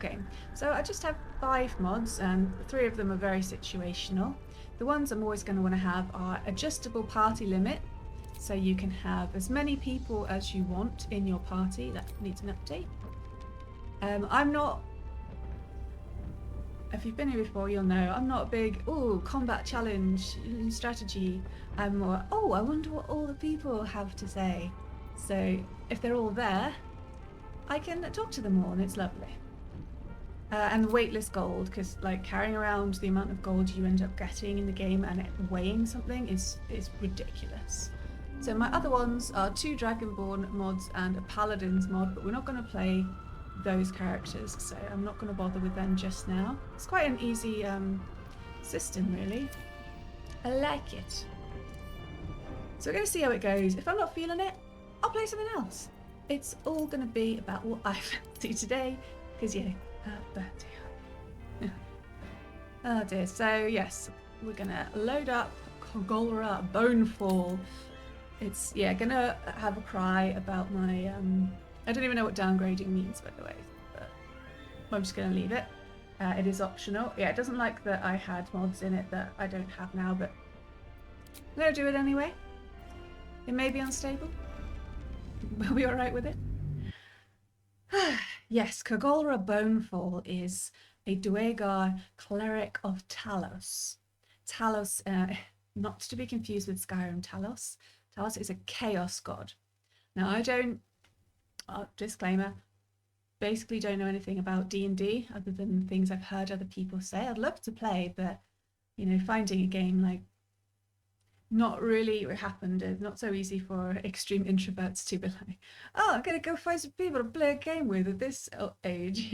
game. So I just have 5 mods, and 3 of them are very situational. The ones I'm always going to want to have are adjustable party limit, so you can have as many people as you want in your party. That needs an update. I'm not, if you've been here before, you'll know I'm not a big, combat challenge strategy. I'm more, I wonder what all the people have to say. So if they're all there, I can talk to them all, and it's lovely. And weightless gold, because like carrying around the amount of gold you end up getting in the game and it weighing something is ridiculous. So my other ones are 2 Dragonborn mods and a Paladins mod, but we're not going to play those characters, so I'm not going to bother with them just now. It's quite an easy system, really. I like it. So we're going to see how it goes. If I'm not feeling it, I'll play something else. It's all going to be about what I fancy today, because oh dear. So yes, we're going to load up Kogolra Bonefall. It's gonna have a cry about my I don't even know what downgrading means, by the way, but I'm just gonna leave it. It is optional. Yeah, it doesn't like that I had mods in it that I don't have now, but I'm gonna do it anyway. It may be unstable. We'll be alright with it. Yes, Kogolra Bonefall is a duergar Cleric of Talos. Talos, not to be confused with Skyrim Talos. Talos is a chaos god. Now I don't, disclaimer, basically don't know anything about D&D other than things I've heard other people say. I'd love to play, but finding a game like not really happened. It's not so easy for extreme introverts to be like, I'm gonna go find some people to play a game with at this age,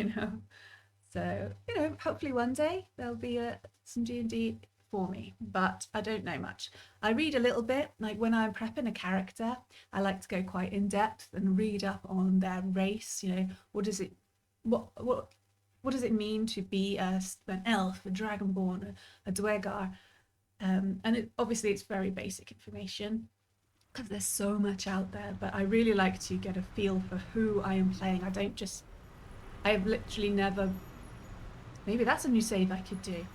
So, hopefully one day there'll be some D&D for me, but I don't know much. I read a little bit, like when I'm prepping a character, I like to go quite in depth and read up on their race. What does it mean to be an elf, a dragonborn, a duergar, and obviously it's very basic information because there's so much out there. But I really like to get a feel for who I am playing. I have literally never. Maybe that's a new save I could do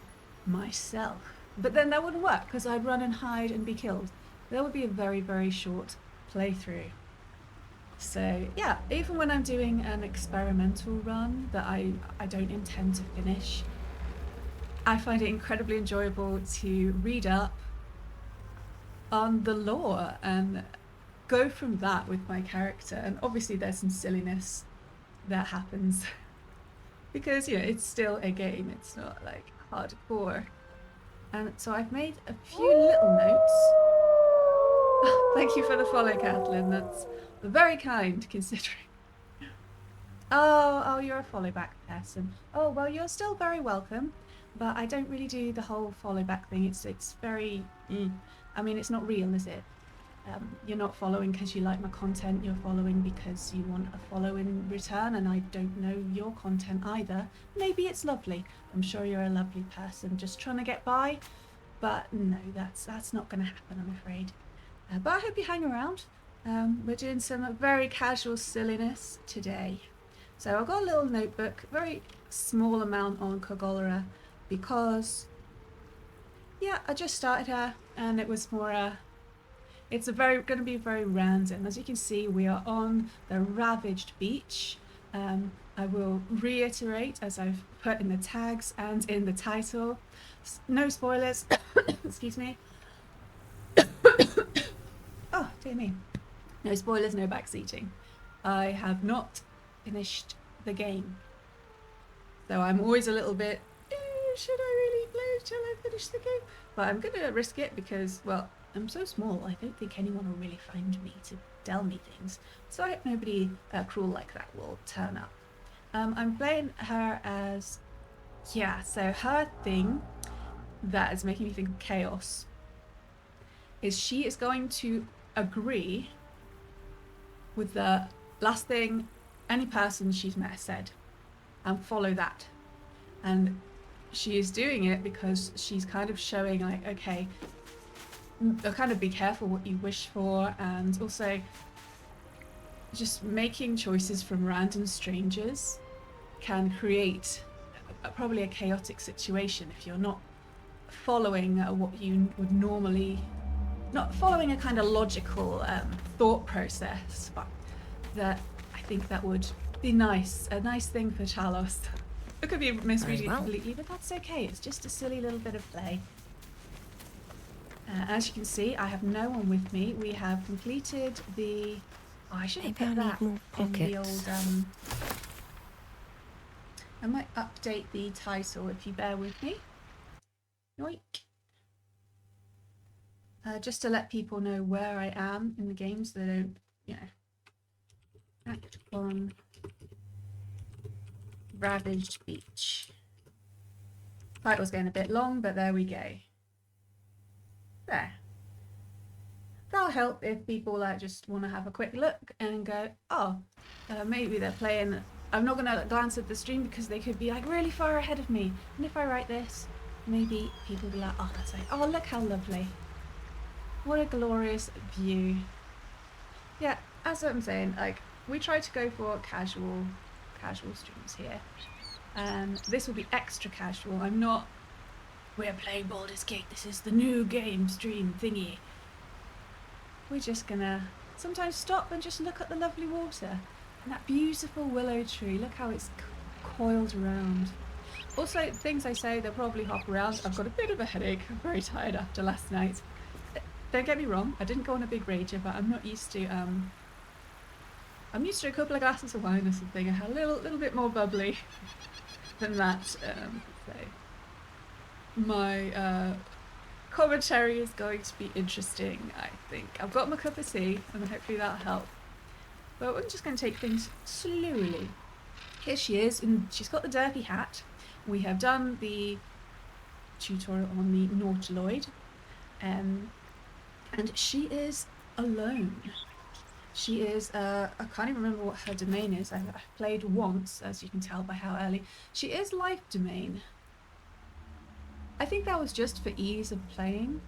myself. But then that wouldn't work because I'd run and hide and be killed. That would be a very, very short playthrough. So yeah, even when I'm doing an experimental run that I don't intend to finish, I find it incredibly enjoyable to read up on the lore and go from that with my character. And obviously there's some silliness that happens because it's still a game. It's not like hardcore. And so I've made a few little notes. Thank you for the follow, Kathleen. That's very kind, considering. Oh, you're a follow back person. Oh, well, you're still very welcome, but I don't really do the whole follow back thing. It's very. I mean, it's not real, is it? You're not following because you like my content. You're following because you want a follow in return, and I don't know your content either. Maybe it's lovely. I'm sure you're a lovely person just trying to get by, but no, that's not going to happen, I'm afraid. But I hope you hang around. We're doing some very casual silliness today. So I've got a little notebook, very small amount on Kogolra, because I just started her, and it was more it's going to be very random. As you can see, we are on the ravaged beach. I will reiterate, as I've put in the tags and in the title, no spoilers. Excuse me. Oh, dear me. No spoilers, no backseating. I have not finished the game. So I'm always a little bit, should I really play till I finish the game? But I'm going to risk it because, well, I'm so small, I don't think anyone will really find me to tell me things. So I hope nobody cruel like that will turn up. I'm playing her as... so her thing that is making me think of chaos is she is going to agree with the last thing any person she's met said and follow that. And she is doing it because she's kind of showing like, okay, kind of be careful what you wish for, and also just making choices from random strangers can create probably a chaotic situation if you're not following what you would normally, not following a kind of logical thought process, but that I think that would be nice, a nice thing for Talos. It could be misreading it completely, but that's okay. It's just a silly little bit of play. As you can see, I have no one with me. We have completed the... Oh, I should have put that in the old... I might update the title if you bear with me. Yoink. Just to let people know where I am in the game so they don't, you know... Act 1... Ravaged Beach. Title's getting a bit long, but there we go. There. That'll help if people just want to have a quick look and go, oh, maybe they're playing. I'm not going to glance at the stream because they could be like really far ahead of me. And if I write this, maybe people will be like, oh, that's like, oh, look how lovely. What a glorious view. Yeah, as I'm saying, like, we try to go for casual streams here. This will be extra casual. I'm not, we're playing Baldur's Gate, this is the new game stream thingy. We're just gonna sometimes stop and just look at the lovely water and that beautiful willow tree. Look how it's coiled around. Also, things I say, they'll probably hop around. I've got a bit of a headache. I'm very tired after last night. Don't get me wrong, I didn't go on a big rager, but I'm not used to I'm used to a couple of glasses of wine or something. I had a little bit more bubbly than that. So my commentary is going to be interesting, I think. I've got my cup of tea, and hopefully that'll help. But we're just going to take things slowly. Here she is, and she's got the derpy hat. We have done the tutorial on the Nautiloid, and she is alone. She is, I can't even remember what her domain is. I've played once, as you can tell by how early. She is life domain. I think that was just for ease of playing.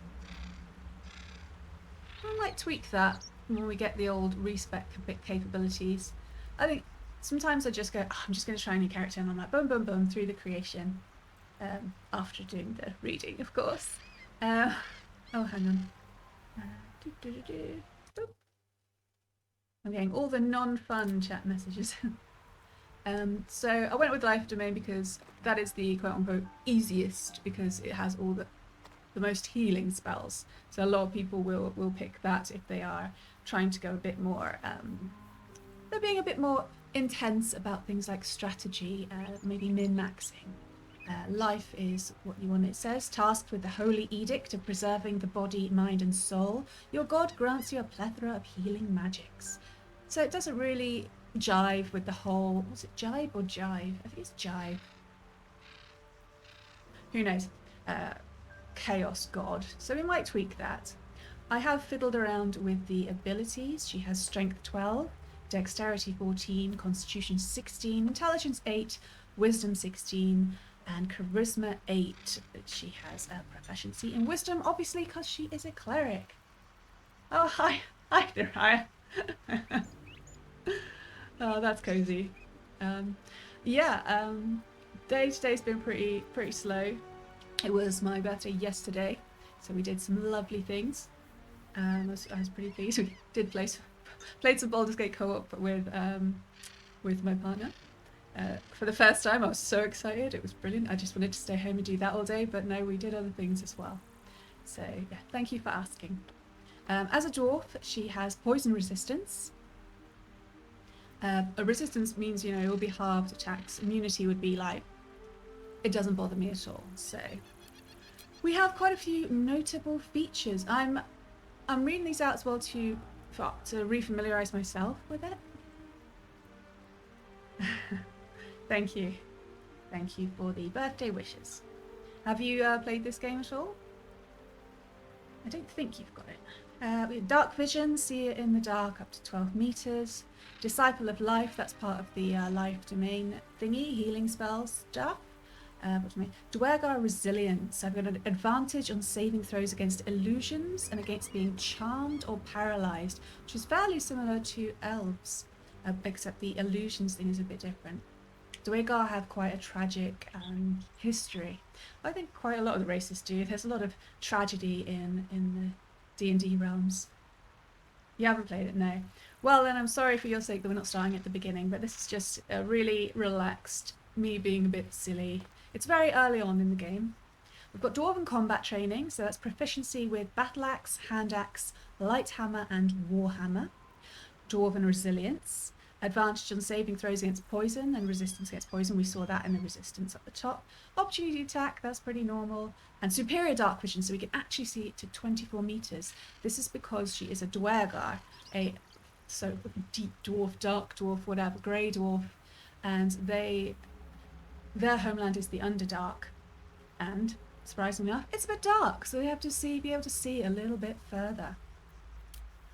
I might tweak that when we get the old respec capabilities. I think sometimes I just go, oh, I'm just going to try a new character, and I'm like, boom, boom, boom, through the creation. After doing the reading, of course. Oh, hang on. Boop. I'm getting all the non-fun chat messages. So I went with life domain because that is the quote-unquote easiest, because it has all the most healing spells. So a lot of people will pick that if they are trying to go a bit more, they're being a bit more intense about things like strategy, maybe min-maxing. Life is what you want. It says, tasked with the holy edict of preserving the body, mind and soul, your god grants you a plethora of healing magics. So it doesn't really jive with the whole, was it jibe or jive? I think it's jive. Who knows? Chaos god. So we might tweak that. I have fiddled around with the abilities. She has strength 12, dexterity 14, constitution 16, intelligence 8, wisdom 16, and charisma 8. She has a proficiency in wisdom, obviously, because she is a cleric. Oh, hi there, hi. Oh, that's cozy. Day-to-day's been pretty slow. It was my birthday yesterday, so we did some lovely things. I was pretty pleased. We did played some Baldur's Gate co-op with my partner. For the first time, I was so excited. It was brilliant. I just wanted to stay home and do that all day, but no, we did other things as well. So yeah, thank you for asking. As a dwarf, she has poison resistance. A resistance means, you know, it will be halved attacks. Immunity would be like, it doesn't bother me at all. So we have quite a few notable features. I'm reading these out as well to refamiliarize myself with it. Thank you for the birthday wishes. Have you played this game at all? I don't think you've got it. We have dark vision, see it in the dark up to 12 meters. Disciple of life, that's part of the life domain thingy, healing spells stuff. Duergar resilience, I've got an advantage on saving throws against illusions and against being charmed or paralyzed, which is fairly similar to elves, except the illusions thing is a bit different. duergar have quite a tragic history. I think quite a lot of the races do. There's a lot of tragedy in the D&D realms. You haven't played it, no. Well, then I'm sorry for your sake that we're not starting at the beginning, but this is just a really relaxed, me being a bit silly. It's very early on in the game. We've got Dwarven combat training, so that's proficiency with battle axe, hand axe, light hammer, and warhammer. Dwarven resilience, advantage on saving throws against poison and resistance against poison. We saw that in the resistance at the top. Opportunity attack, that's pretty normal. And superior dark vision, so we can actually see to 24 meters. This is because she is a duergar, so deep dwarf, dark dwarf, whatever, grey dwarf, and their homeland is the Underdark, and surprisingly enough, it's a bit dark, so they have to be able to see a little bit further.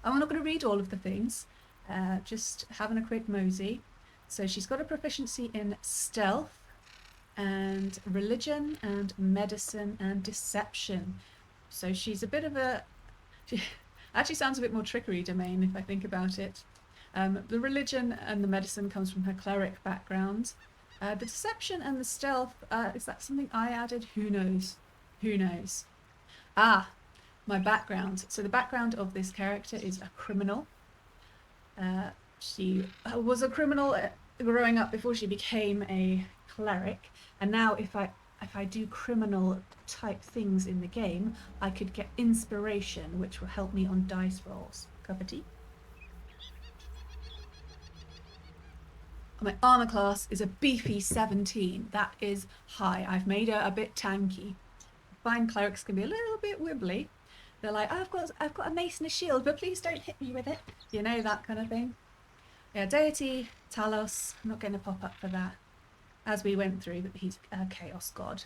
I'm not going to read all of the things. Just having a quick mosey. So she's got a proficiency in stealth and religion and medicine and deception. So she's a bit of a... She actually sounds a bit more trickery domain if I think about it. The religion and the medicine comes from her cleric background. The deception and the stealth, is that something I added? Who knows? Who knows? Ah, my background. So the background of this character is a criminal. She was a criminal growing up before she became a cleric, and now if I do criminal type things in the game, I could get inspiration, which will help me on dice rolls. Cup of tea. My armor class is a beefy 17. That is high. I've made her a bit tanky. I find clerics can be a little bit wibbly. They're like, oh, I've got a mace and a shield, but please don't hit me with it. You know, that kind of thing. Yeah, deity, Talos. I'm not going to pop up for that. As we went through, that he's a chaos god.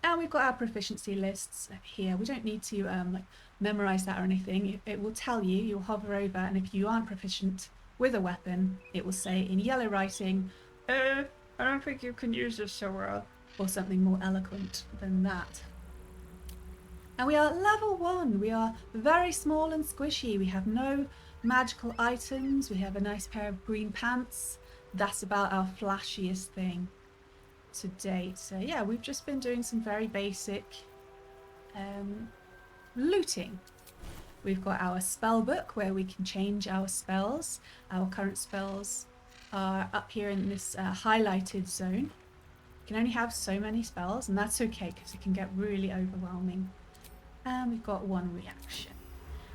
And we've got our proficiency lists here. We don't need to like memorize that or anything. It will tell you. You'll hover over, and if you aren't proficient with a weapon, it will say in yellow writing, I don't think you can use this so well, or something more eloquent than that. And we are level 1. We are very small and squishy. We have no magical items. We have a nice pair of green pants. That's about our flashiest thing to date. So yeah, we've just been doing some very basic looting. We've got our spell book where we can change our spells. Our current spells are up here in this highlighted zone. You can only have so many spells, and that's okay because it can get really overwhelming. And we've got one reaction.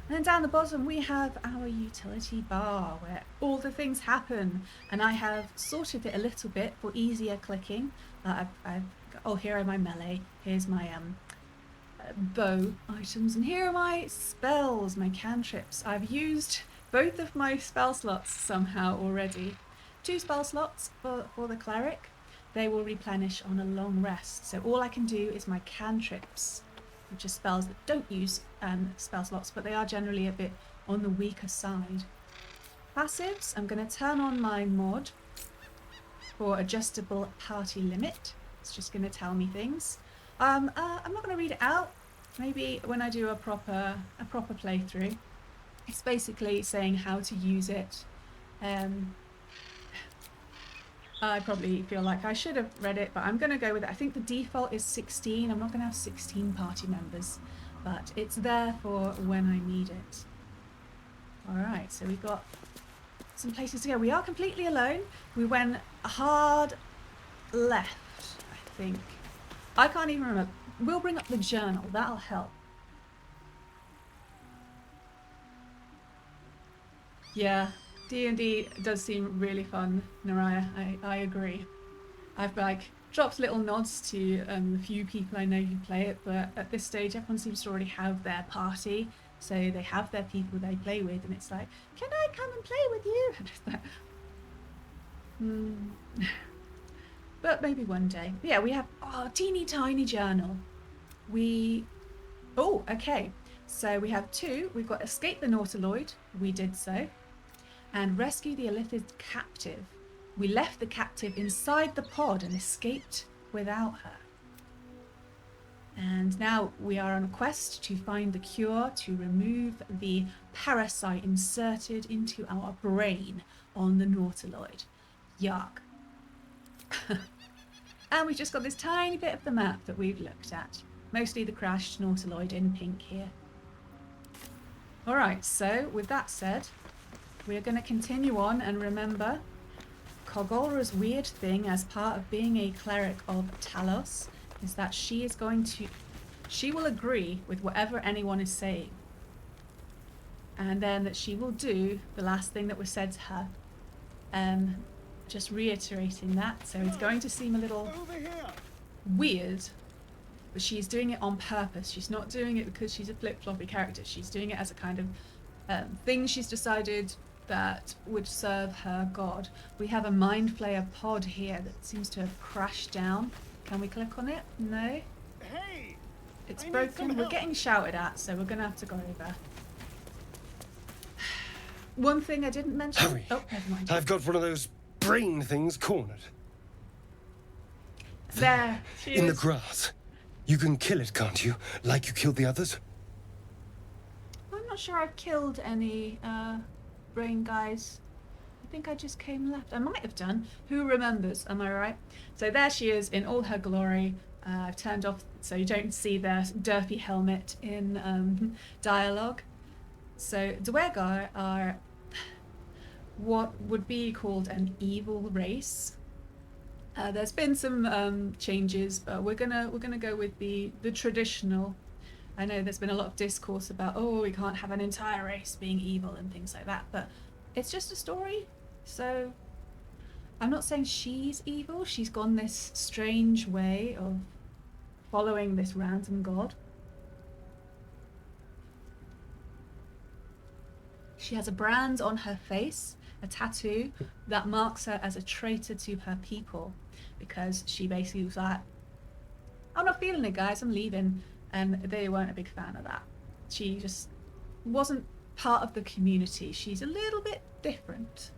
And then down the bottom we have our utility bar where all the things happen, and I have sorted it a little bit for easier clicking. Here are my melee, here's my bow items, and here are my spells, my cantrips. I've used both of my spell slots somehow already. 2 spell slots for the cleric. They will replenish on a long rest, so all I can do is my cantrips, which are spells that don't use spell slots, but they are generally a bit on the weaker side. Passives, I'm going to turn on my mod for adjustable party limit. It's just going to tell me things. I'm not going to read it out. Maybe when I do a proper playthrough. It's basically saying how to use it. I probably feel like I should have read it, but I'm going to go with it. I think the default is 16. I'm not going to have 16 party members, but it's there for when I need it. Alright, so we've got some places to go. We are completely alone. We went hard left, I think. I can't even remember. We'll bring up the journal. That'll help. Yeah. D&D does seem really fun, Naraya. I agree. I've dropped little nods to the few people I know who play it, but at this stage everyone seems to already have their party, so they have their people they play with, and it's like, can I come and play with you? And it's like, But maybe one day. Yeah, we have a teeny tiny journal. Okay. So we have 2. We've got escape the Nautiloid. We did so. And rescue the Illithid captive. We left the captive inside the pod and escaped without her. And now we are on a quest to find the cure to remove the parasite inserted into our brain on the Nautiloid. Yark. And we've just got this tiny bit of the map that we've looked at. Mostly the crashed Nautiloid in pink here. Alright, so with that said, we're going to continue on, and remember, Kogolra's weird thing as part of being a Cleric of Talos is that she will agree with whatever anyone is saying. And then that she will do the last thing that was said to her. Just reiterating that. So it's going to seem a little weird, but she's doing it on purpose. She's not doing it because she's a flip-floppy character. She's doing it as a kind of thing she's decided that would serve her god. We have a Mind Flayer pod here that seems to have crashed down. Can we click on it? No. Hey, it's broken. We're getting shouted at, so we're going to have to go over. One thing I didn't mention... Hurry. Oh, never mind. I've got one of those brain things cornered. There she In the is. grass. You can kill it, can't you? Like you killed the others? I'm not sure I've killed any brain guys. I think I just came left. I might have done. Who remembers? Am I right? So there she is in all her glory. I've turned off so you don't see the derpy helmet in dialogue. So duergar are what would be called an evil race. There's been some changes, but we're gonna go with the traditional. I know there's been a lot of discourse about, oh, we can't have an entire race being evil and things like that, but it's just a story. So I'm not saying she's evil. She's gone this strange way of following this random god. She has a brand on her face, a tattoo that marks her as a traitor to her people, because she basically was like, I'm not feeling it, guys, I'm leaving. And they weren't a big fan of that. She just wasn't part of the community. She's a little bit different,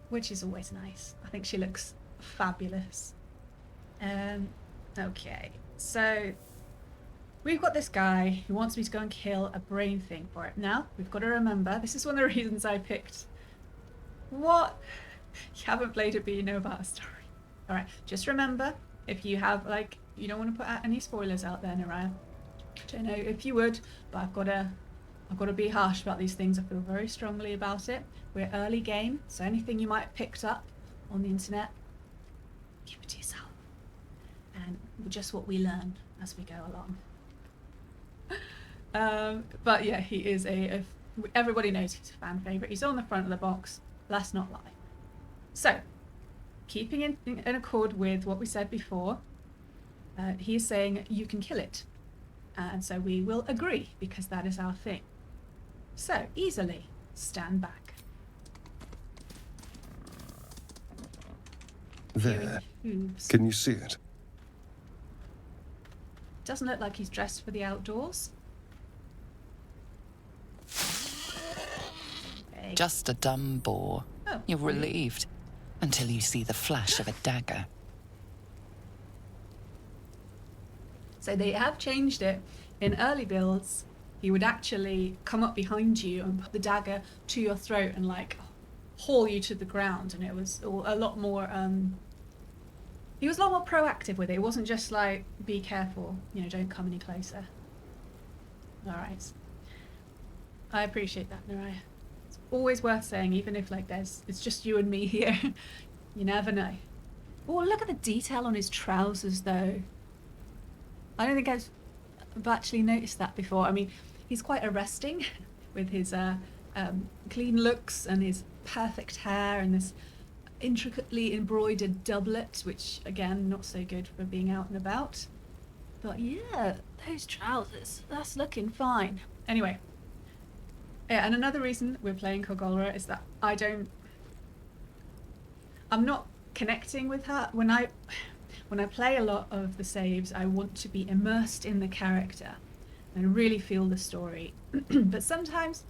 which is always nice. I think she looks fabulous. Okay, so we've got this guy who wants me to go and kill a brain thing for it. Now, we've got to remember, this is one of the reasons I picked... What? You haven't played it, but you know about a story. Alright, just remember, if you have, like, you don't want to put out any spoilers out there, Naraya. Don't know if you would, but I've got to be harsh about these things. I feel very strongly about it. We're early game, so anything you might have picked up on the internet, keep it to yourself. And just what we learn as we go along. But yeah, he is everybody knows he's a fan favourite. He's on the front of the box. Let's not lie. So, keeping in accord with what we said before, he is saying you can kill it. And so we will agree, because that is our thing. So, easily, stand back. There. Hooves. Can you see it? Doesn't look like he's dressed for the outdoors. Okay. Just a dumb boar. Oh, You're relieved until you see the flash of a dagger. So they have changed it. In early builds, he would actually come up behind you and put the dagger to your throat and like haul you to the ground, and it was a lot more he was a lot more proactive with it. It wasn't just like, be careful, you know, don't come any closer. Alright. I appreciate that, Naraya. It's always worth saying, even if like it's just you and me here. You never know. Oh, look at the detail on his trousers though. I don't think I've actually noticed that before. I mean, he's quite arresting with his clean looks and his perfect hair and this intricately embroidered doublet, which again, not so good for being out and about. But yeah, those trousers, that's looking fine. Anyway, yeah, and another reason we're playing Kogolra is that I'm not connecting with her. When I play a lot of the saves, I want to be immersed in the character and really feel the story. But sometimes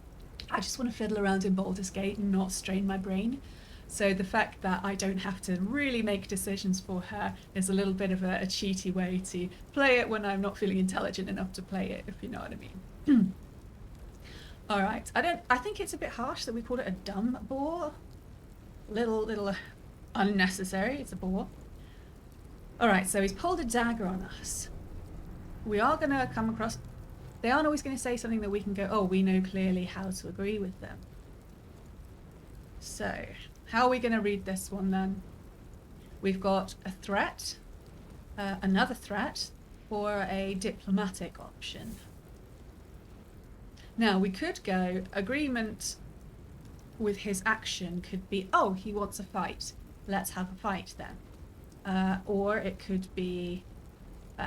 I just want to fiddle around in Baldur's Gate and not strain my brain. So the fact that I don't have to really make decisions for her is a little bit of a cheaty way to play it when I'm not feeling intelligent enough to play it, if you know what I mean. Alright, I think it's a bit harsh that we called it a dumb boar. Little unnecessary, it's a boar. Alright, so he's pulled a dagger on us. We are going to come across... They aren't always going to say something that we can go, oh, we know clearly how to agree with them. So, how are we going to read this one then? We've got a threat, another threat, or a diplomatic option. Now, we could go, agreement with his action could be, oh, he wants a fight. Let's have a fight then. Or it could be,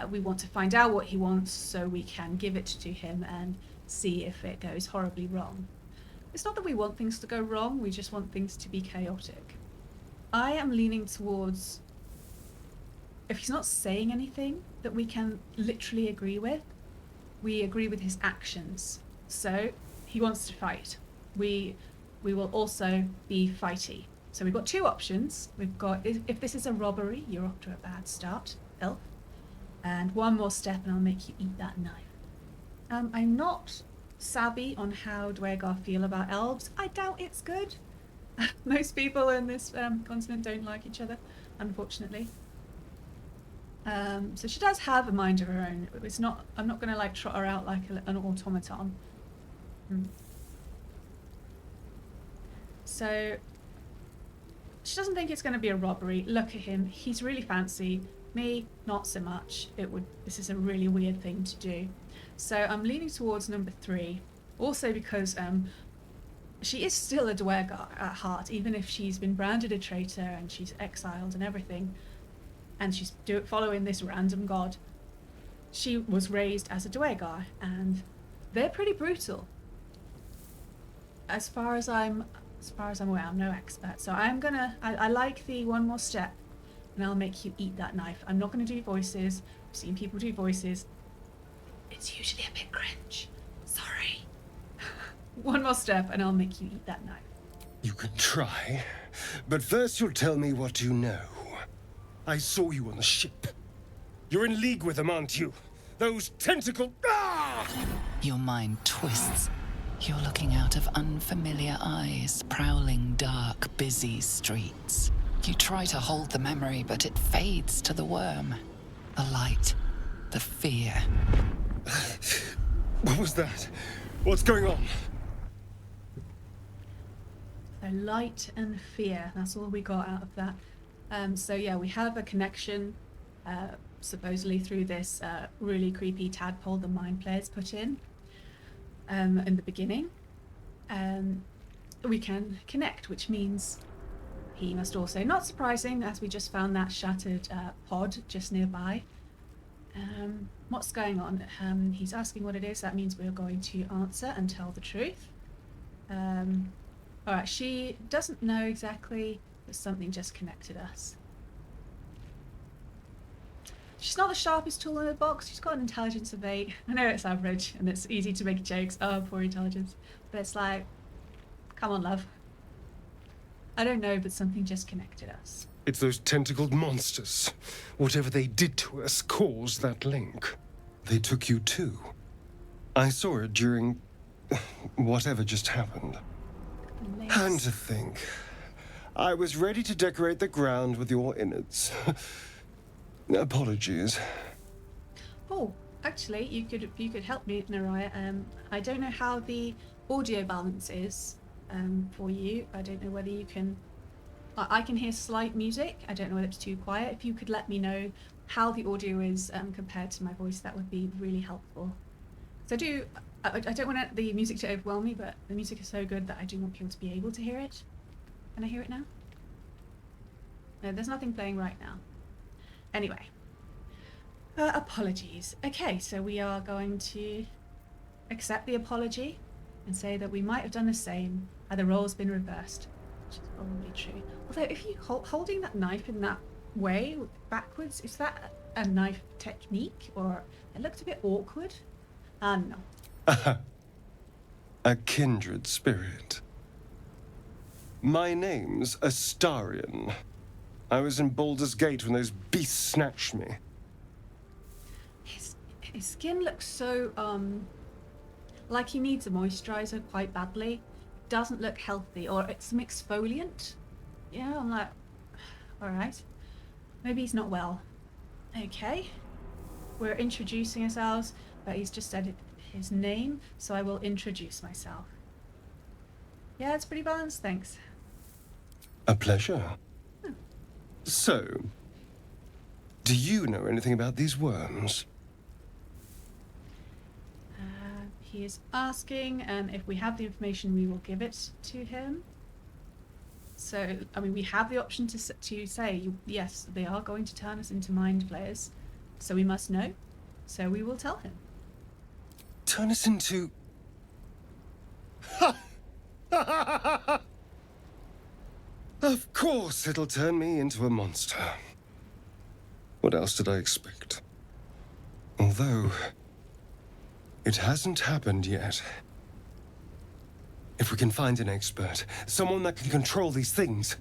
we want to find out what he wants so we can give it to him and see if it goes horribly wrong. It's not that we want things to go wrong, we just want things to be chaotic. I am leaning towards, if he's not saying anything that we can literally agree with, we agree with his actions. So he wants to fight. We will also be fighty. So we've got two options. We've got, if this is a robbery, you're off to a bad start, elf. And one more step and I'll make you eat that knife. I'm not savvy on how duergar feel about elves. I doubt it's good. Most people in this continent don't like each other, unfortunately. So she does have a mind of her own. It's not. I'm not going to like trot her out like an automaton. So she doesn't think it's going to be a robbery. Look at him. He's really fancy. Me, not so much. This is a really weird thing to do. So I'm leaning towards number 3. Also because she is still a duergar at heart, even if she's been branded a traitor and she's exiled and everything, and she's following this random god. She was raised as a duergar, and they're pretty brutal. As far as I'm aware, I'm no expert, so I like the one more step, and I'll make you eat that knife. I'm not gonna do voices. I've seen people do voices. It's usually a bit cringe. Sorry. One more step, and I'll make you eat that knife. You can try, but first you'll tell me what you know. I saw you on the ship. You're in league with them, aren't you? Those tentacle... Ah! Your mind twists. You're looking out of unfamiliar eyes, prowling dark, busy streets. You try to hold the memory, but it fades to the worm. The light, the fear. What was that? What's going on? So light and fear, that's all we got out of that. So yeah, we have a connection, supposedly through this really creepy tadpole the mind players put in the beginning. We can connect, which means he must also, not surprising, as we just found that shattered pod just nearby. What's going on? He's asking what it is. That means we're going to answer and tell the truth. Alright, she doesn't know exactly, but something just connected us. She's not the sharpest tool in the box. She's got an intelligence of 8. I know it's average and it's easy to make jokes. Oh, poor intelligence. But it's like, come on, love. I don't know, but something just connected us. It's those tentacled monsters. Whatever they did to us caused that link. They took you too. I saw it during whatever just happened. And to think, I was ready to decorate the ground with your innards. Apologies. Oh, actually, you could help me, Naraya. I don't know how the audio balance is for you. I don't know whether you can... I can hear slight music. I don't know whether it's too quiet. If you could let me know how the audio is compared to my voice, that would be really helpful. So I don't want the music to overwhelm me, but the music is so good that I do want people to be able to hear it. Can I hear it now? No, there's nothing playing right now. Anyway. Apologies. Okay, so we are going to accept the apology and say that we might have done the same had the roles been reversed. Which is probably true. Although, if you holding that knife in that way, backwards, is that a knife technique? Or it looked a bit awkward? No. A kindred spirit. My name's Astarion. I was in Baldur's Gate when those beasts snatched me. His skin looks so, like he needs a moisturizer quite badly. Doesn't look healthy, or it's some exfoliant. Yeah, I'm like, alright. Maybe he's not well. Okay. We're introducing ourselves, but he's just said his name, so I will introduce myself. Yeah, it's pretty balanced, thanks. A pleasure. So, do you know anything about these worms? He is asking, and if we have the information, we will give it to him. So, I mean, we have the option to say, yes, they are going to turn us into mind flayers, so we must know. So we will tell him. Turn us into... Of course it'll turn me into a monster. What else did I expect? Although, it hasn't happened yet. If we can find an expert, someone that can control these things,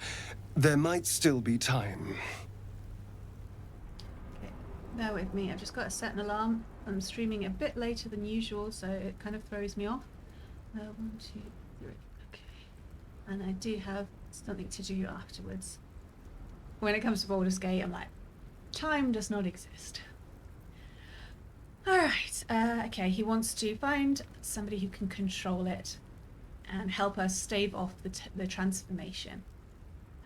there might still be time. Okay, bear with me. I've just got to set an alarm. I'm streaming a bit later than usual, so it kind of throws me off. 1, 2, 3. Okay. And I do have something to do afterwards. When it comes to Baldur's Gate, I'm like, time does not exist. Alright, okay, he wants to find somebody who can control it and help us stave off the transformation.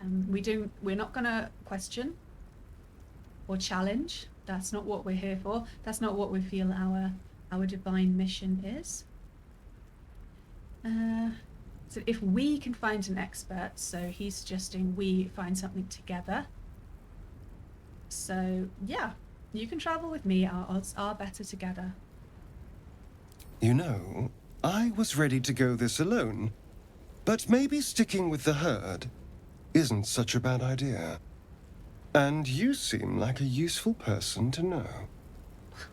We're not going to question or challenge. That's not what we're here for. That's not what we feel our divine mission is. So if we can find an expert, so he's suggesting we find something together. So yeah, you can travel with me. Our odds are better together. You know, I was ready to go this alone, but maybe sticking with the herd isn't such a bad idea. And you seem like a useful person to know.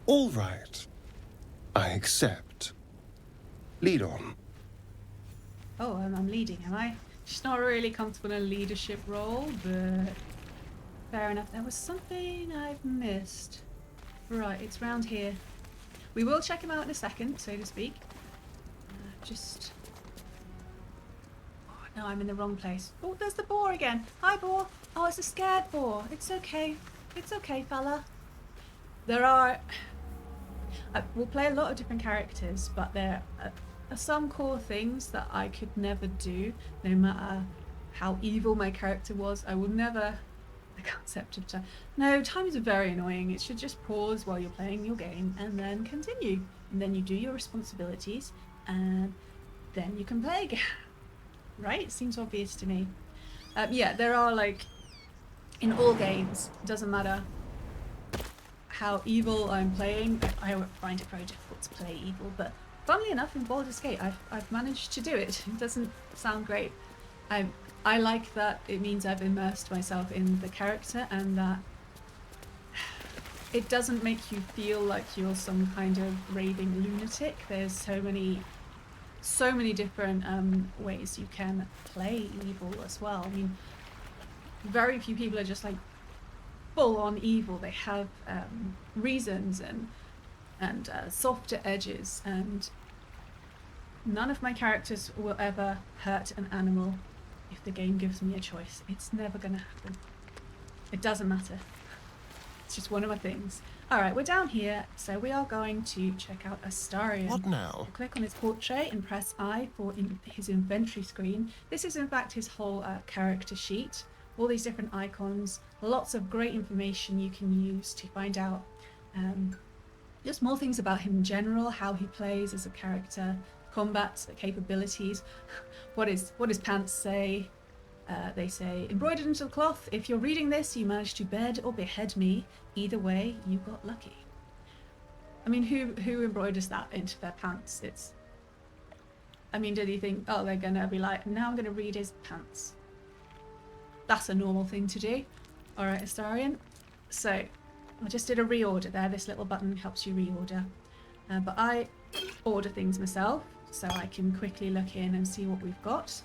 All right. I accept. Lead on. Oh, I'm leading, am I? She's not really comfortable in a leadership role, but fair enough. There was something I've missed. Right, it's round here. We will check him out in a second, so to speak. Just... Oh, no, I'm in the wrong place. Oh, there's the boar again. Hi, boar. Oh, it's a scared boar. It's okay. It's okay, fella. There are... we'll play a lot of different characters, but there are some core things that I could never do, no matter how evil my character was. I will never... The concept of time. No, time is very annoying. It should just pause while you're playing your game and then continue. And then you do your responsibilities and then you can play again. Right? It seems obvious to me. Yeah, there are like... In all games, it doesn't matter how evil I'm playing. I find it very difficult to play evil, but funnily enough, in Baldur's Gate, I've managed to do it. It doesn't sound great. I like that it means I've immersed myself in the character and that it doesn't make you feel like you're some kind of raving lunatic. There's so many different ways you can play evil as well. I mean, very few people are just like full on evil. They have reasons and softer edges, and none of my characters will ever hurt an animal if the game gives me a choice. It's never gonna happen. It doesn't matter. It's just one of my things. Alright, we're down here, so we are going to check out Astarion. What now? Click on his portrait and press I for his inventory screen. This is in fact his whole character sheet. All these different icons, lots of great information you can use to find out just more things about him in general, how he plays as a character, combat capabilities. What does pants say? They say, embroidered into the cloth. If you're reading this, you managed to bed or behead me. Either way, you got lucky. I mean, who embroiders that into their pants? I mean, did he think, oh, they're gonna be like, now I'm gonna read his pants? That's a normal thing to do. Alright, Astarion. So, I just did a reorder there. This little button helps you reorder. But I order things myself, so I can quickly look in and see what we've got.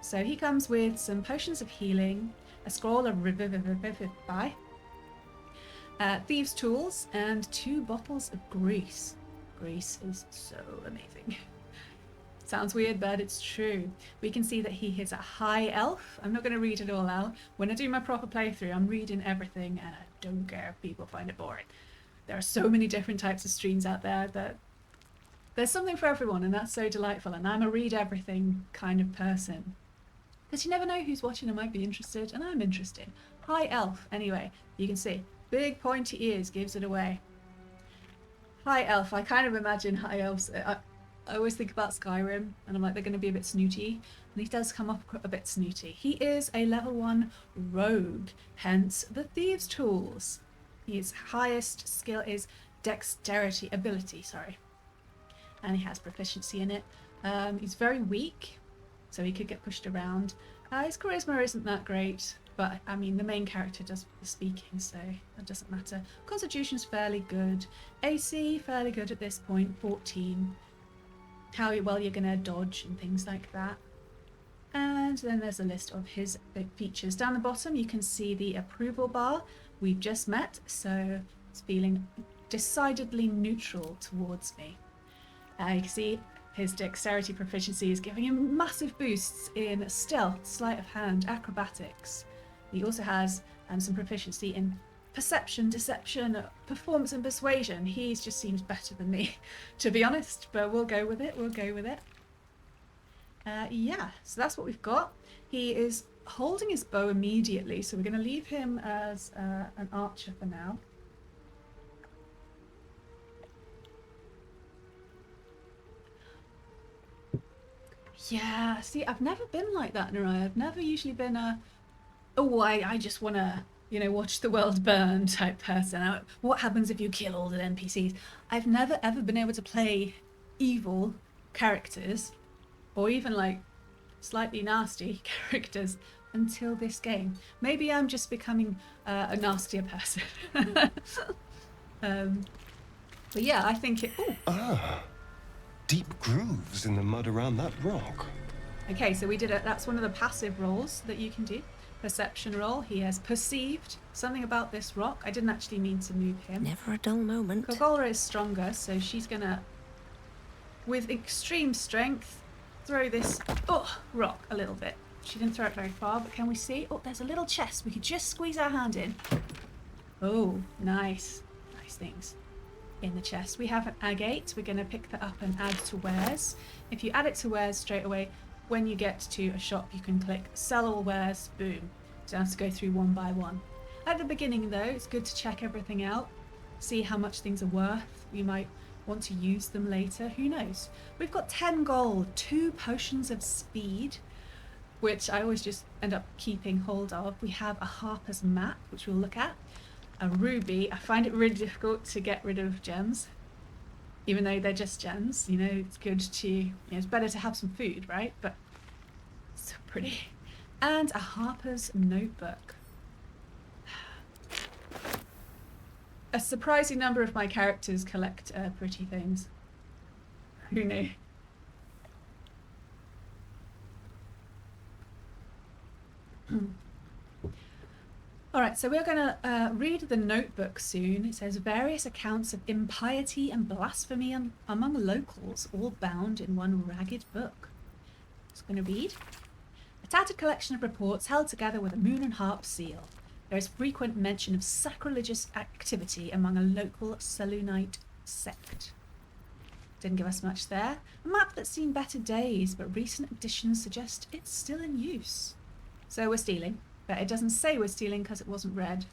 So he comes with some potions of healing, a scroll of revivify, thieves' tools, and 2 bottles of grease. Grease is so amazing. Sounds weird, but it's true. We can see that he is a high elf. I'm not going to read it all out. When I do my proper playthrough, I'm reading everything don't care if people find it boring. There are so many different types of streams out there that there's something for everyone, and that's so delightful. And I'm a read everything kind of person. Because you never know who's watching and might be interested, and I'm interested. High elf, anyway, you can see. Big pointy ears gives it away. High elf, I kind of imagine high elves. I always think about Skyrim, and I'm like, they're going to be a bit snooty. And he does come up a bit snooty. He is a level 1 rogue, hence the thieves' tools. His highest skill is dexterity, ability, sorry. And he has proficiency in it. He's very weak, so he could get pushed around. His charisma isn't that great, but I mean the main character does the speaking, so that doesn't matter. Constitution's fairly good. AC, fairly good at this point, 14. How well you're going to dodge and things like that. And then there's a list of his features. Down the bottom you can see the approval bar. We've just met, so it's feeling decidedly neutral towards me. You can see his dexterity proficiency is giving him massive boosts in stealth, sleight of hand, acrobatics. He also has some proficiency in perception, deception, performance and persuasion. He just seems better than me, to be honest, but we'll go with it, yeah, so that's what we've got. He is holding his bow immediately, so we're going to leave him as an archer for now. Yeah, see, I've never been like that, Naraya. I've never usually been I just want to, watch the world burn type person. What happens if you kill all the NPCs? I've never ever been able to play evil characters, or even like slightly nasty characters until this game. Maybe I'm just becoming a nastier person. But yeah, I think it... Ooh. Ah, deep grooves in the mud around that rock. Okay, so we did it. That's one of the passive rolls that you can do. Perception roll. He has perceived something about this rock. I didn't actually mean to move him. Never a dull moment. Kogolra is stronger, so she's gonna, with extreme strength, throw this rock a little bit. She didn't throw it very far, but can we see? Oh, there's a little chest. We could just squeeze our hand in. Oh, nice. Nice things in the chest. We have an agate. We're going to pick that up and add to wares. If you add it to wares straight away, when you get to a shop, you can click sell all wares, boom. You don't have to go through one by one. At the beginning, though, it's good to check everything out, see how much things are worth. We might want to use them later, who knows. We've got 10 gold, 2 potions of speed, which I always just end up keeping hold of. We have a Harper's map, which we'll look at. A ruby. I find it really difficult to get rid of gems, even though they're just gems. It's good to, it's better to have some food, right? But so pretty. And a Harper's notebook. A surprising number of my characters collect pretty things. Who knew? Alright, so we're going to read the notebook soon. It says various accounts of impiety and blasphemy among locals, all bound in one ragged book. It's going to read. A tattered collection of reports held together with a moon and harp seal. There is frequent mention of sacrilegious activity among a local Selûnite sect. Didn't give us much there. A map that's seen better days, but recent additions suggest it's still in use. So we're stealing. But it doesn't say we're stealing because it wasn't read.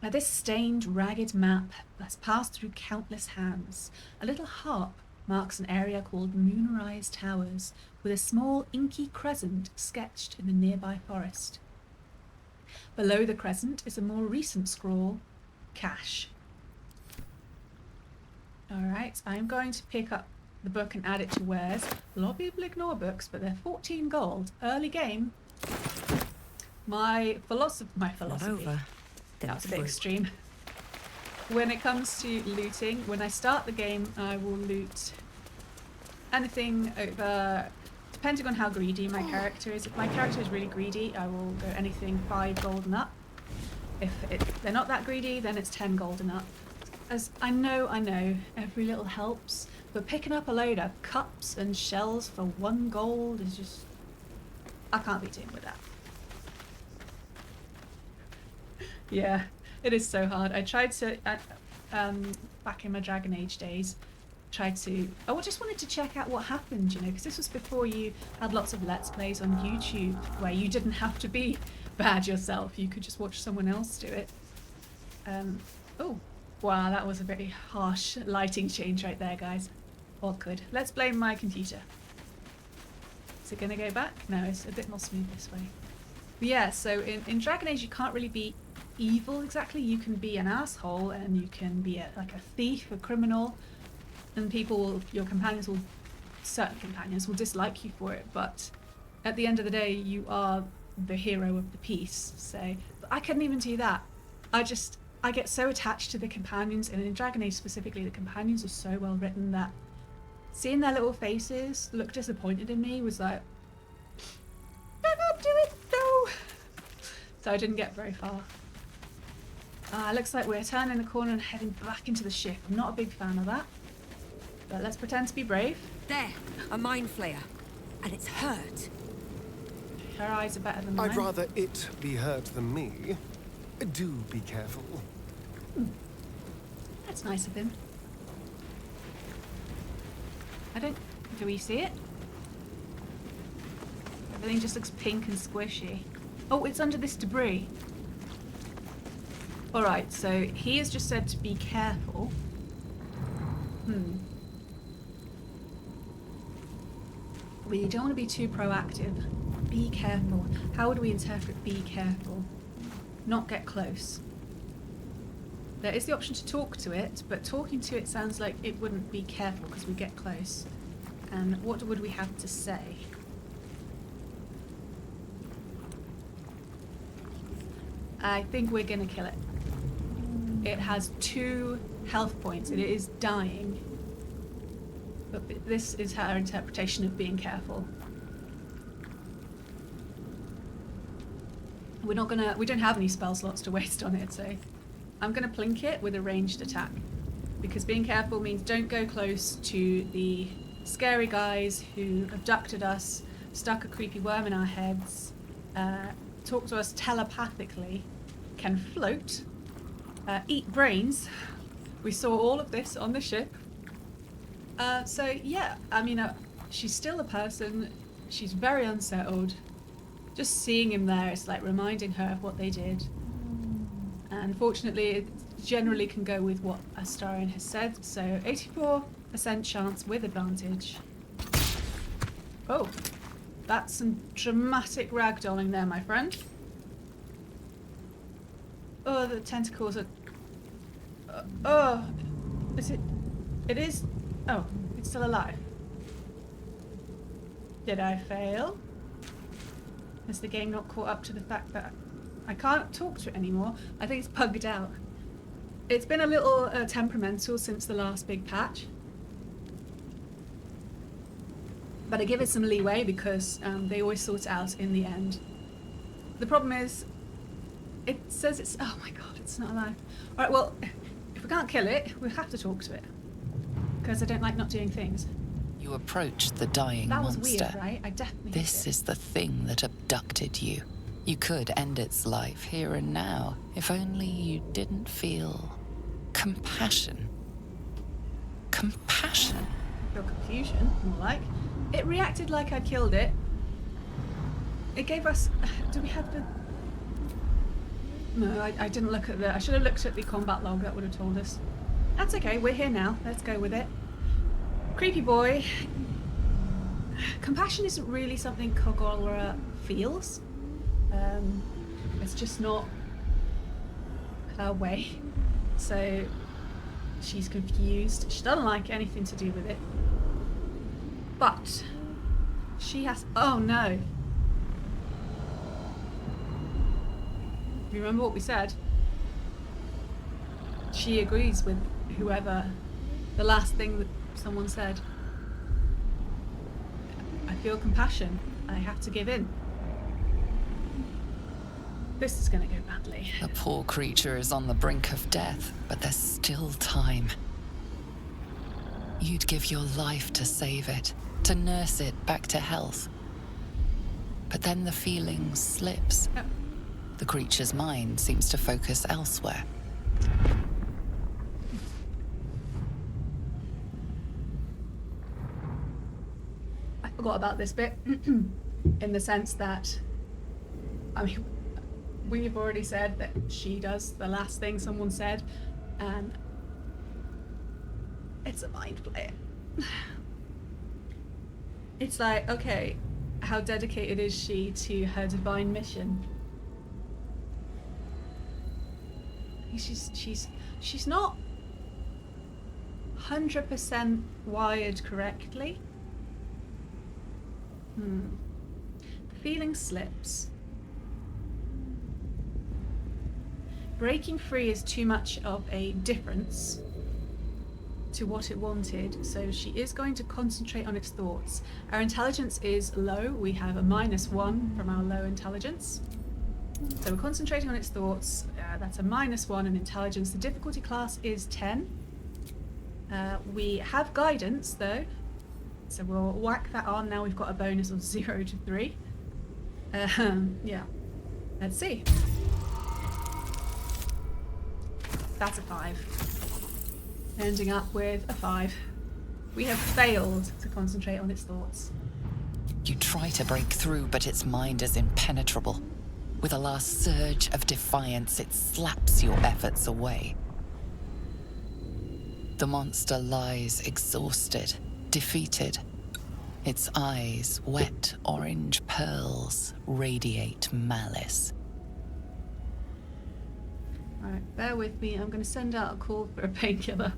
Now this stained, ragged map has passed through countless hands. A little harp marks an area called Moonrise Towers, with a small inky crescent sketched in the nearby forest. Below the crescent is a more recent scrawl, cash. Alright, I'm going to pick up the book and add it to wares. A lot of people ignore books, but they're 14 gold. Early game. My philosophy. Over. That was a bit extreme. When it comes to looting, when I start the game, I will loot anything over, depending on how greedy my character is. If my character is really greedy, I will go anything 5 gold and up. If they're not that greedy, then it's 10 gold and up. As I know, every little helps, but picking up a load of cups and shells for 1 gold is just... I can't be dealing with that. Yeah, it is so hard. I tried to, back in my Dragon Age days, I just wanted to check out what happened, you know, because this was before you had lots of Let's Plays on YouTube where you didn't have to be bad yourself. You could just watch someone else do it. Oh, wow, that was a very harsh lighting change right there, guys. Awkward. Let's blame my computer. Is it going to go back? No, it's a bit more smooth this way. But yeah, so in Dragon Age you can't really be evil exactly. You can be an asshole and you can be like a thief, a criminal, and your companions will, certain companions will dislike you for it, but at the end of the day you are the hero of the piece. So but I couldn't even do that. I get so attached to the companions, and in Dragon Age specifically the companions are so well written that seeing their little faces look disappointed in me was like, I can't do it, no. So I didn't get very far. Looks like we're turning the corner and heading back into the ship. I'm not a big fan of that, but let's pretend to be brave. There, a mind flayer. And it's hurt. Her eyes are better than mine. I'd rather it be hurt than me. Do be careful. That's nice of him. Do we see it? Everything just looks pink and squishy. Oh, it's under this debris. Alright, so he has just said to be careful. We don't want to be too proactive. Be careful. How would we interpret be careful? Not get close. There is the option to talk to it, but talking to it sounds like it wouldn't be careful because we get close. And what would we have to say? I think we're gonna kill it. It has 2 health points. It is dying. But this is her interpretation of being careful. We don't have any spell slots to waste on it, so I'm gonna plink it with a ranged attack. Because being careful means don't go close to the scary guys who abducted us, stuck a creepy worm in our heads, talk to us telepathically, can float, eat brains. We saw all of this on the ship. So yeah, I mean, she's still a person. She's very unsettled. Just seeing him there, it's like reminding her of what they did. And fortunately, it generally can go with what Astarion has said. So 84% chance with advantage. Oh, that's some dramatic ragdolling there, my friend. Oh, the tentacles are... oh, is it... It is... Oh, it's still alive. Did I fail? Has the game not caught up to the fact that I can't talk to it anymore? I think it's bugged out. It's been a little temperamental since the last big patch. But I give it some leeway because they always sort it out in the end. The problem is, it says it's... Oh my god, it's not alive. Alright, well, if we can't kill it, we'll have to talk to it. Because I don't like not doing things. You approach the dying monster. That was weird, right? I definitely This is the thing that abducted you. You could end its life here and now, if only you didn't feel compassion. Compassion? I feel confusion, more like. It reacted like I killed it. It gave us... Do we have the... No, I didn't look at the... I should have looked at the combat log. That would have told us. That's okay. We're here now. Let's go with it. Creepy boy. Compassion isn't really something Kogolra feels. It's just not her way. So she's confused. She doesn't like anything to do with it. But she has... Oh no. You remember what we said? She agrees with whoever the last thing that someone said. I feel compassion. I have to give in. This is going to go badly. The poor creature is on the brink of death, but there's still time. You'd give your life to save it, to nurse it back to health. But then the feeling slips. Oh. The creature's mind seems to focus elsewhere. I forgot about this bit in the sense that, I mean, we've already said that she does the last thing someone said, and it's a mind flayer. It's like, okay, how dedicated is she to her divine mission? She's not 100% wired correctly. The feeling slips. Breaking free is too much of a difference to what it wanted, so she is going to concentrate on its thoughts. Our intelligence is low. We have a -1 from our low intelligence. So we're concentrating on its thoughts. That's a -1 in intelligence. The difficulty class is 10. We have guidance though, so we'll whack that on. Now we've got a bonus of 0 to 3. Yeah, let's see. That's a 5. Ending up with a 5. We have failed to concentrate on its thoughts. You try to break through, but its mind is impenetrable. With a last surge of defiance, it slaps your efforts away. The monster lies exhausted, defeated. Its eyes, wet orange pearls, radiate malice. Alright, bear with me. I'm going to send out a call for a painkiller.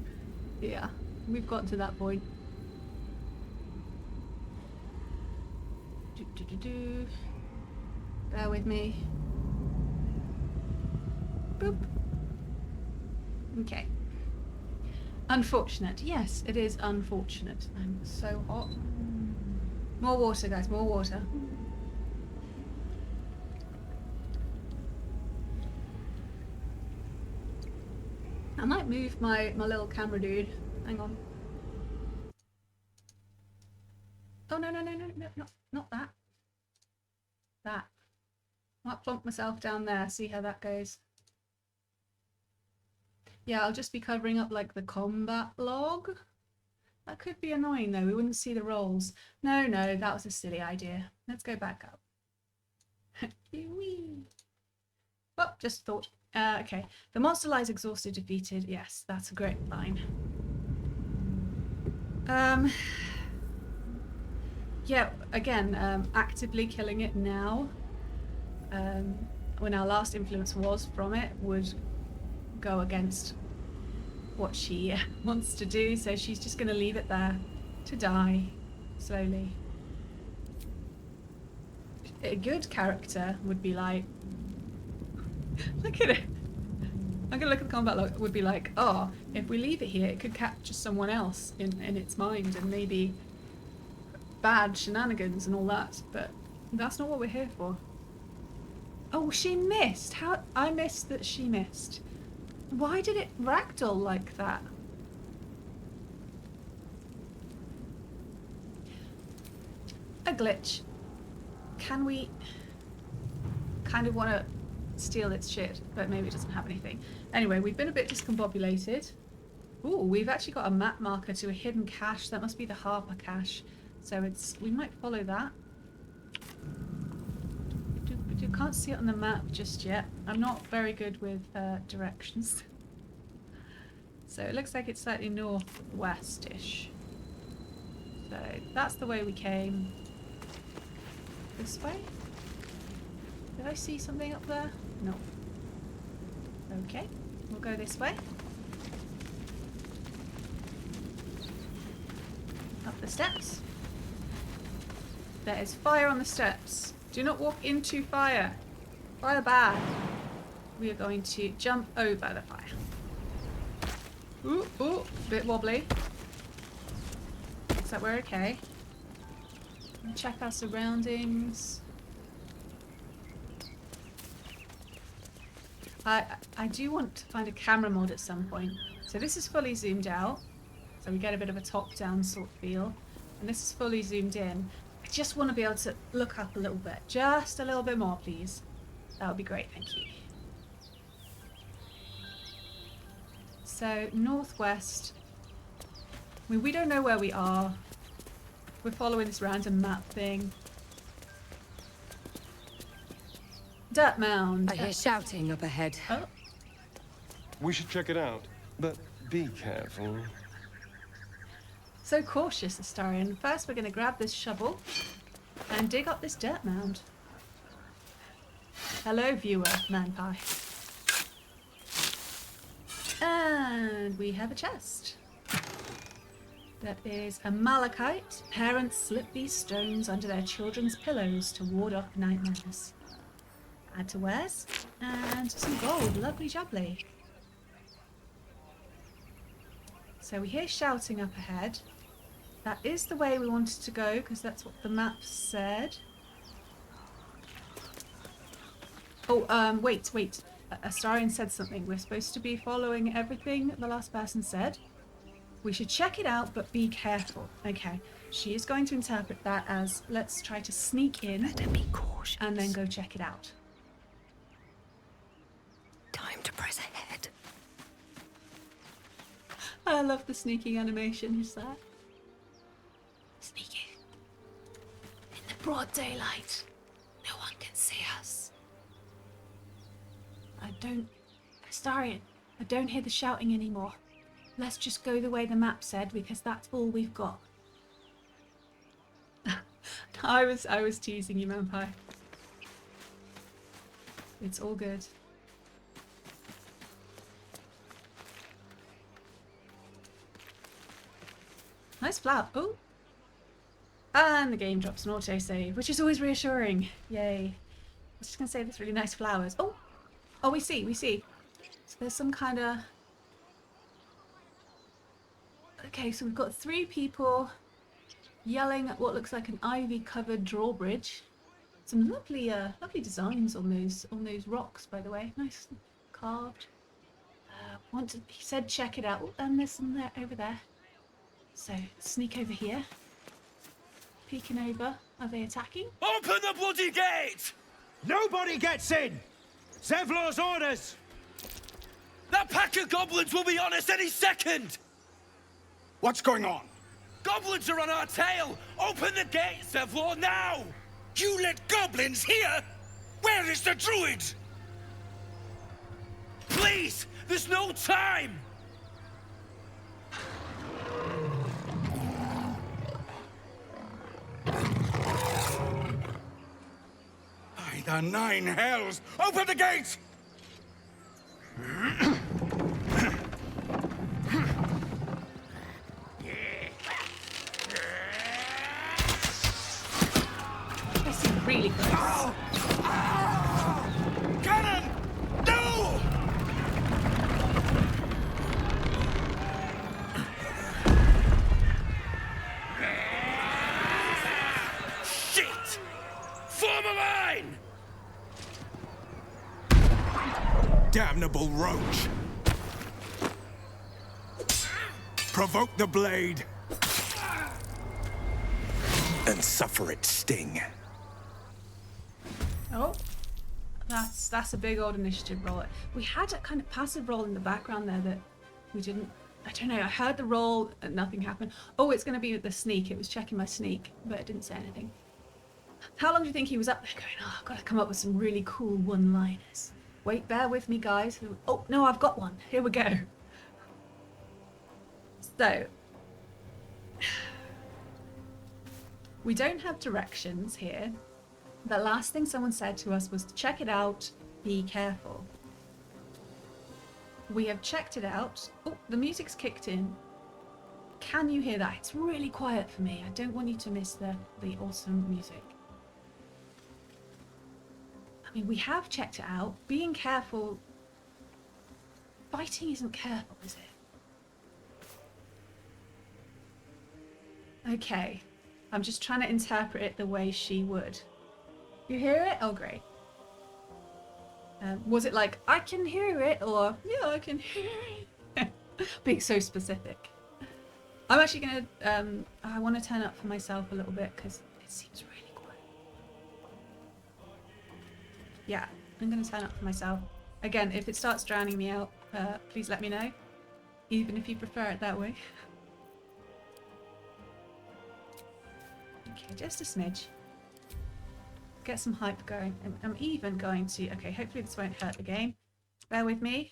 Yeah, we've gotten to that point. Bear with me. Boop. Okay. Unfortunate. Yes, it is unfortunate. I'm so hot. More water, guys, more water. I might move my little camera dude. Hang on. Oh, no, not that. That. Might plonk myself down there, see how that goes. Yeah, I'll just be covering up like the combat log. That could be annoying though, we wouldn't see the rolls. No, that was a silly idea. Let's go back up. Oh, just thought. Okay, the monster lies exhausted, defeated. Yes, that's a great line. Yeah, again, actively killing it now, when our last influence was from it, would go against what she wants to do, so she's just going to leave it there to die slowly. A good character would be like, look at it. I'm gonna look at the combat log. Would be like, oh, if we leave it here, it could capture someone else in its mind and maybe bad shenanigans and all that. But that's not what we're here for. Oh, she missed. How I missed that she missed. Why did it ragdoll like that? A glitch. Can we kind of want to steal its shit, but maybe it doesn't have anything. Anyway, we've been a bit discombobulated. Ooh, we've actually got a map marker to a hidden cache. That must be the Harper cache. So we might follow that. You can't see it on the map just yet. I'm not very good with directions. So it looks like it's slightly northwest-ish. So that's the way we came. This way? Did I see something up there? No. Okay, we'll go this way. Up the steps. There is fire on the steps. Do not walk into fire. Fire bad. We are going to jump over the fire. Ooh, bit wobbly. Looks like we're okay. Check our surroundings. I do want to find a camera mod at some point. So this is fully zoomed out, so we get a bit of a top-down sort of feel. And this is fully zoomed in. I just want to be able to look up a little bit. Just a little bit more, please. That would be great, thank you. So, northwest. I mean, we don't know where we are. We're following this random map thing. Dirt mound. I hear shouting up ahead. Oh, We should check it out, but be careful. so cautious, Astarion. First, we're going to grab this shovel and dig up this dirt mound. Hello, viewer, manpie. And we have a chest. That is a malachite. Parents slip these stones under their children's pillows to ward off nightmares. Add to wares. And some gold. Lovely jubbly. So we hear shouting up ahead. That is the way we wanted to go, because that's what the map said. Oh, wait. Astarion said something. We're supposed to be following everything the last person said. We should check it out, but be careful. Okay, she is going to interpret that as, let's try to sneak in. Better be cautious. And then go check it out. Time to press ahead. I love the sneaking animation. Is that? Sneaking. In the broad daylight. No one can see us. Astarion, I don't hear the shouting anymore. Let's just go the way the map said, because that's all we've got. I was teasing you, Manpie. It's all good. Nice flower. Oh! And the game drops an autosave, which is always reassuring. Yay. I was just going to say there's really nice flowers. Oh! Oh, we see. So there's some kind of... Okay, so we've got 3 people yelling at what looks like an ivy-covered drawbridge. Some lovely designs on those rocks, by the way. Nice carved. He said check it out. Oh, and there's some there over there. So sneak over here. Peeking over. Are they attacking? Open the bloody gate! Nobody gets in! Zevlor's orders! That pack of goblins will be on us any second! What's going on? Goblins are on our tail! Open the gate, Zevlor, now! You let goblins here? Where is the druid? Please! There's no time! By the 9 hells! Open the gate! This is really close. Cannon! No! Shit! Form a line! Damnable roach! Provoke the blade! And suffer its sting. Oh, that's a big old initiative roll. We had a kind of passive roll in the background there that we didn't. I don't know. I heard the roll and nothing happened. Oh, it's going to be the sneak. It was checking my sneak, but it didn't say anything. How long do you think he was up there going? Oh, I've got to come up with some really cool one-liners. Wait, bear with me, guys. Oh no, I've got one. Here we go. So. We don't have directions here. The last thing someone said to us was to check it out, be careful. We have checked it out. Oh, the music's kicked in. Can you hear that? It's really quiet for me. I don't want you to miss the awesome music. I mean, we have checked it out. Being careful. Fighting isn't careful, is it? Okay. I'm just trying to interpret it the way she would. You hear it? Oh, great. Was it like, I can hear it, or, yeah, I can hear it? Being so specific. I'm actually going to, I want to turn up for myself a little bit, because it seems really quiet. Yeah, I'm going to turn up for myself. Again, if it starts drowning me out, please let me know. Even if you prefer it that way. Okay, just a smidge. Get some hype going. I'm even going to... Okay, hopefully this won't hurt the game. Bear with me.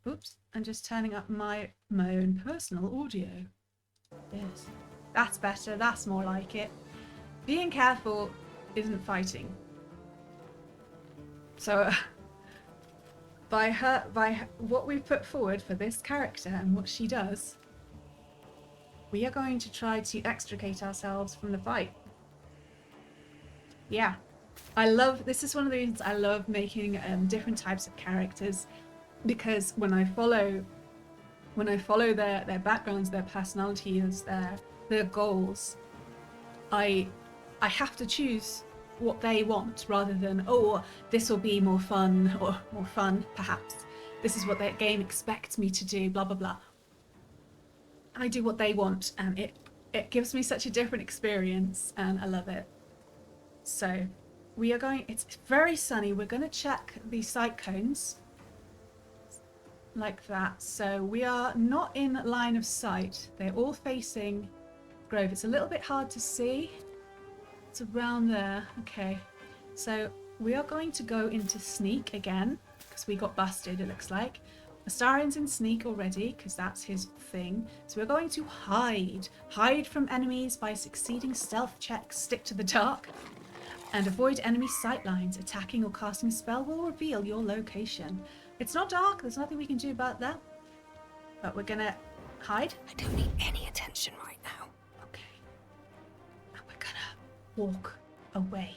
Oops, I'm just turning up my own personal audio. Yes, that's better. That's more like it. Being careful isn't fighting. So, by what we've put forward for this character and what she does, we are going to try to extricate ourselves from the fight. Yeah. This is one of the reasons I love making different types of characters, because when I follow their backgrounds, their personalities, their goals, I have to choose what they want rather than, oh, this will be more fun, or more fun perhaps. This is what their game expects me to do, blah blah blah. I do what they want, and it gives me such a different experience, and I love it. So we are going, it's very sunny, we're going to check the sight cones like that. So we are not in line of sight, they're all facing Grove. It's a little bit hard to see, it's around there. Okay, so we are going to go into sneak again because we got busted, it looks like. Astarion's in sneak already because that's his thing. So we're going to hide from enemies by succeeding stealth checks, stick to the dark, and avoid enemy sight lines. Attacking or casting a spell will reveal your location. It's not dark, there's nothing we can do about that, but we're gonna hide. I don't need any attention right now. Okay, and we're gonna walk away,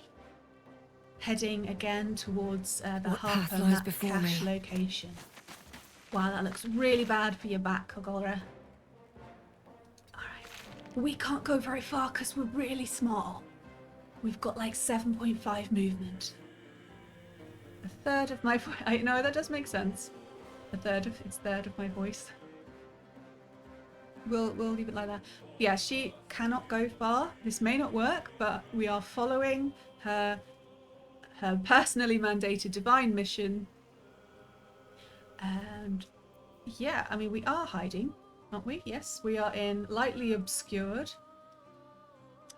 heading again towards the What path Harper lies map before cache me? location. Wow, that looks really bad for your back, Kogolra. Alright. We can't go very far because we're really small. We've got like 7.5 movement. A third of my voice. No, that does make sense. It's third of my voice. We'll leave it like that. Yeah, she cannot go far. This may not work, but we are following her personally mandated divine mission. And yeah, I mean, we are hiding, aren't we? Yes, we are in lightly obscured.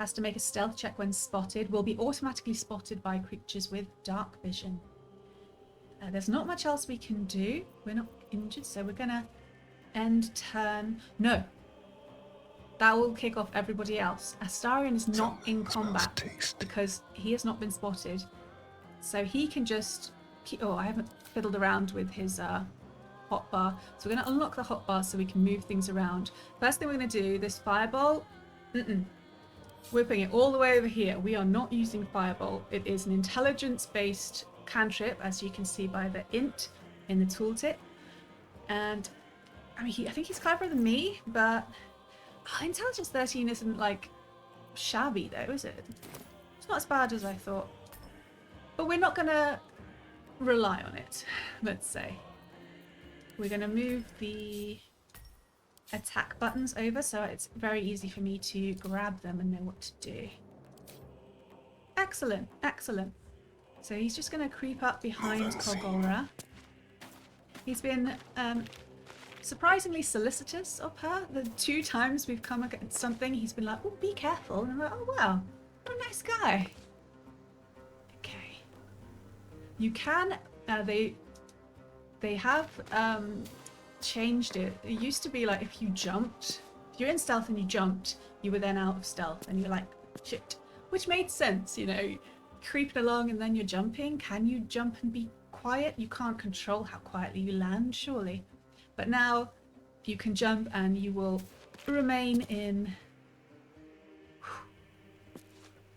Has to make a stealth check when spotted. Will be automatically spotted by creatures with dark vision. There's not much else we can do. We're not injured, so we're gonna end turn. No, that will kick off everybody else. Astarion is not in combat because he has not been spotted, so he can just keep... Oh, I haven't fiddled around with his hotbar, so we're going to unlock the hotbar so we can move things around. First thing we're going to do, this fireball, we're putting it all the way over here. We are not using fireball. It is an intelligence-based cantrip, as you can see by the int in the tooltip. And I mean, I think he's cleverer than me, but intelligence 13 isn't like shabby though, is it? It's not as bad as I thought, but we're not gonna rely on it. Let's say we're gonna move the attack buttons over so it's very easy for me to grab them and know what to do. Excellent, excellent. So he's just going to creep up behind Kogolra. He's been surprisingly solicitous of her. The 2 times we've come against something, he's been like, oh, be careful. And I'm like, oh, wow, what a nice guy. Okay. You can, they have changed it. It used to be like if you jumped, if you're in stealth and you jumped, you were then out of stealth and you're like, shit. Which made sense, you know. Creeping along and then you're jumping. Can you jump and be quiet? You can't control how quietly you land, surely. But now you can jump and you will remain in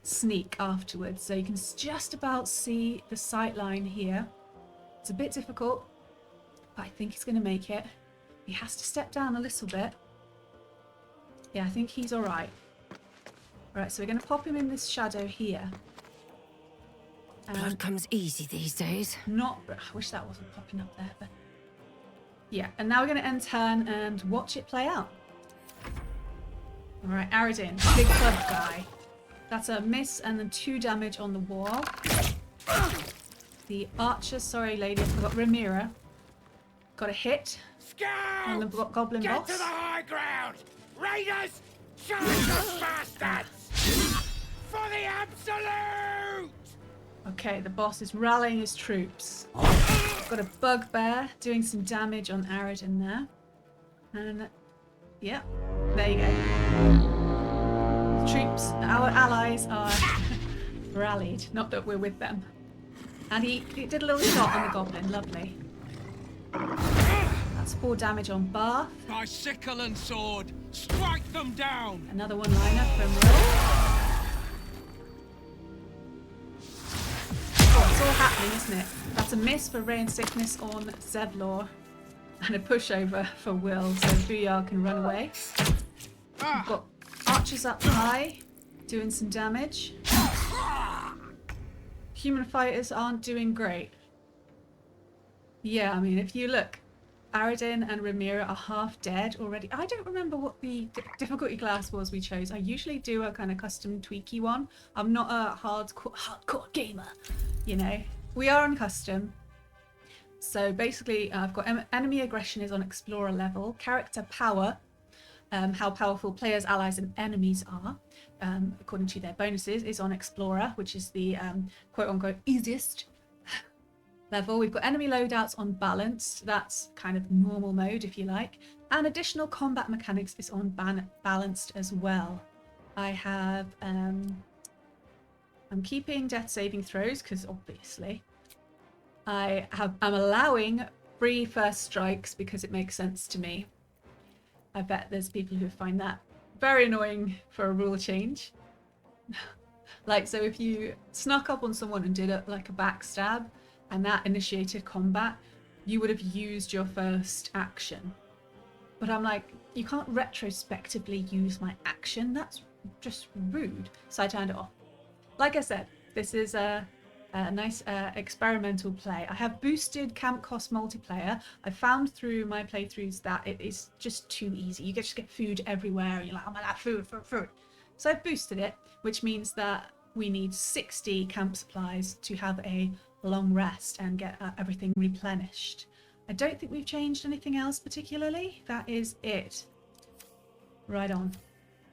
sneak afterwards. So you can just about see the sight line here. It's a bit difficult, but I think he's going to make it. He has to step down a little bit. Yeah, I think he's all right. All right, so we're going to pop him in this shadow here. Blood comes easy these days. I wish that wasn't popping up there, but yeah. And now we're going to end turn and watch it play out. All right, Aradin, big club guy. That's a miss and then 2 damage on the wall. The archer, sorry lady, I forgot, Ramira. Got a hit on the Scout! goblin Get boss. to the high ground! Raiders! Charge those bastards! For the absolute! Okay, the boss is rallying his troops. Got a bugbear doing some damage on Aradin there. And, yeah, there you go. The troops, our allies are rallied. Not that we're with them. And he did a little shot on the goblin. Lovely. That's 4 damage on Bath. By sickle and sword, strike them down! Another one-liner from Will. Oh, it's all happening, isn't it? That's a miss for Ray and Sickness on Zevlor. And a pushover for Will, so Booyah can run away. We've got archers up high, doing some damage. Human fighters aren't doing great. Yeah, I mean, if you look, Aradin and Ramira are half dead already. I don't remember what the difficulty class was we chose. I usually do a kind of custom tweaky one. I'm not a hardcore gamer, you know. We are on custom. So basically, I've got enemy aggression is on explorer level. Character power, how powerful players, allies, and enemies are, according to their bonuses, is on explorer, which is the quote-unquote easiest level. We've got enemy loadouts on balanced. That's kind of normal mode, if you like. And additional combat mechanics is on balanced as well. I have, I'm keeping death saving throws because obviously I'm allowing free first strikes because it makes sense to me. I bet there's people who find that very annoying for a rule change. Like, so if you snuck up on someone and did like a backstab and that initiated combat, you would have used your first action. But I'm like, you can't retrospectively use my action. That's just rude. So I turned it off. Like I said, this is a nice experimental play. I have boosted Camp Cost multiplayer. I found through my playthroughs that it is just too easy. You just get food everywhere and you're like, oh my god, food. So I've boosted it, which means that we need 60 camp supplies to have a long rest and get everything replenished. I don't think we've changed anything else particularly. That is it. Right on.